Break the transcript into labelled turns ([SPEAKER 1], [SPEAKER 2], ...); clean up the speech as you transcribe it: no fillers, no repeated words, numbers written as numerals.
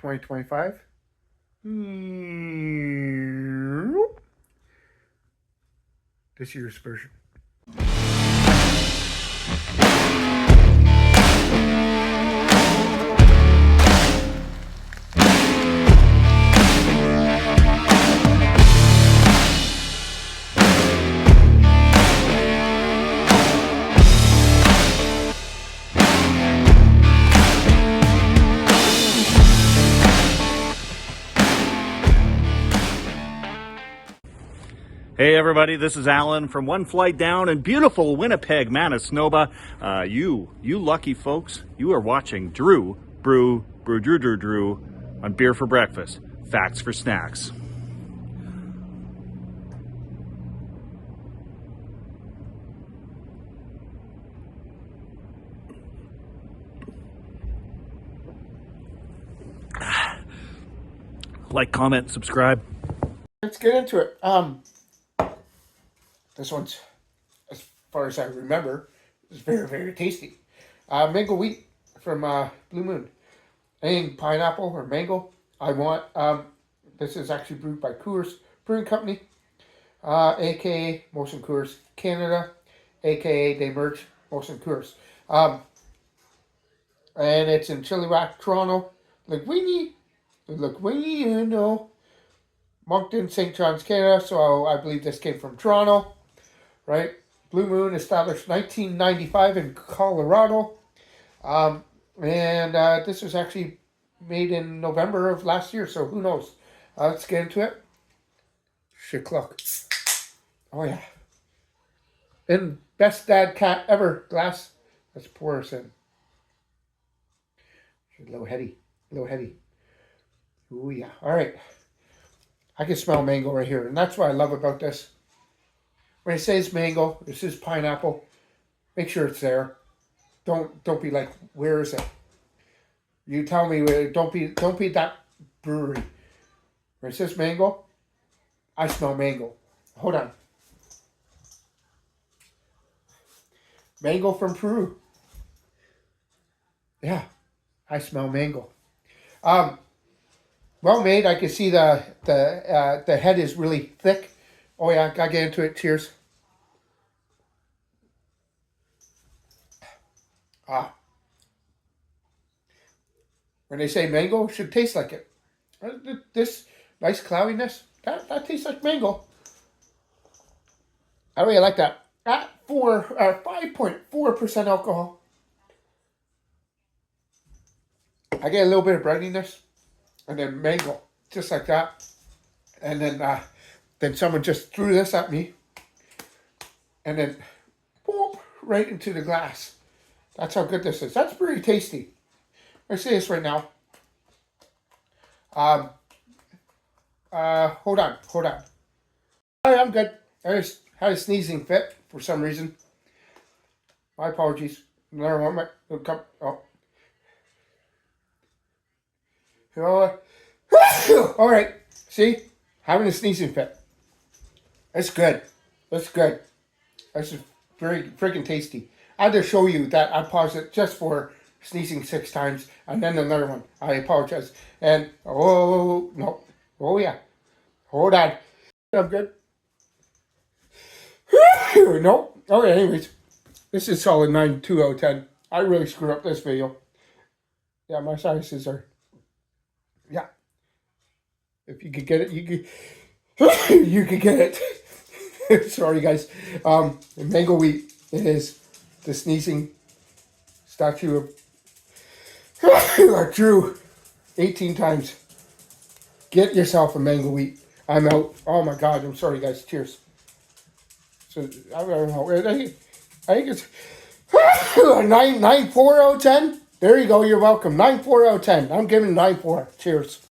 [SPEAKER 1] 2025. This year's version.
[SPEAKER 2] Hey everybody, this is Alan from One Flight Down in beautiful Winnipeg, Manitoba. You lucky folks, you are watching Drew on Beer for Breakfast, Facts for Snacks. Like, comment, subscribe.
[SPEAKER 1] Let's get into it. This one's, as far as I remember, is very, very tasty. Mango wheat from Blue Moon. Anything pineapple or mango I want. This is actually brewed by Coors Brewing Company, aka Molson Coors Canada, aka they merge Molson Coors. And it's in Chilliwack, Toronto. Linguini, you know. Moncton, St. John's, Canada. So I believe this came from Toronto. Right, Blue Moon established 1995 in Colorado, and this was actually made in November of last year. So who knows? Let's get into it. Shikluck. Oh yeah. And best dad cat ever glass. Let's pour us in. A little heady, Oh yeah. All right. I can smell mango right here, and that's what I love about this. When it says mango, this is pineapple. Make sure it's there. Don't be like, where is it? You tell me where. Don't be that brewery. When it says mango, I smell mango. Hold on. Mango from Peru. Yeah, I smell mango. Well made. I can see the head is really thick. Oh yeah, gotta get into it. Cheers. When they say mango, it should taste like it. This nice cloudiness, that tastes like mango. I really like that. At 5.4% alcohol. I get a little bit of brightness, and then mango, just like that. And then someone just threw this at me, and then boom, right into the glass. That's how good this is. That's pretty tasty. I say this right now. Hold on. All right, I'm good. I just had a sneezing fit for some reason. My apologies. Another one might come. Oh. You know what? All right. See, having a sneezing fit. That's good. That's just very freaking tasty. I had to show you that I paused it just for sneezing 6 times, and then another one. I apologize. And no, yeah, hold on. I'm good. No. Okay. Anyways, this is solid 9.2 out of 10. I really screwed up this video. Yeah, my sinuses are. Yeah. If you could get it, you could. You could get it. Sorry, guys. Mango wheat is the sneezing statue of Drew 18 times. Get yourself a mango wheat. I'm out. Oh my God. I'm sorry, guys. Cheers. So I don't know. I think it's 9.4 out of 10. There you go. You're welcome. 9.4 out of 10. I'm giving 9.4. Cheers.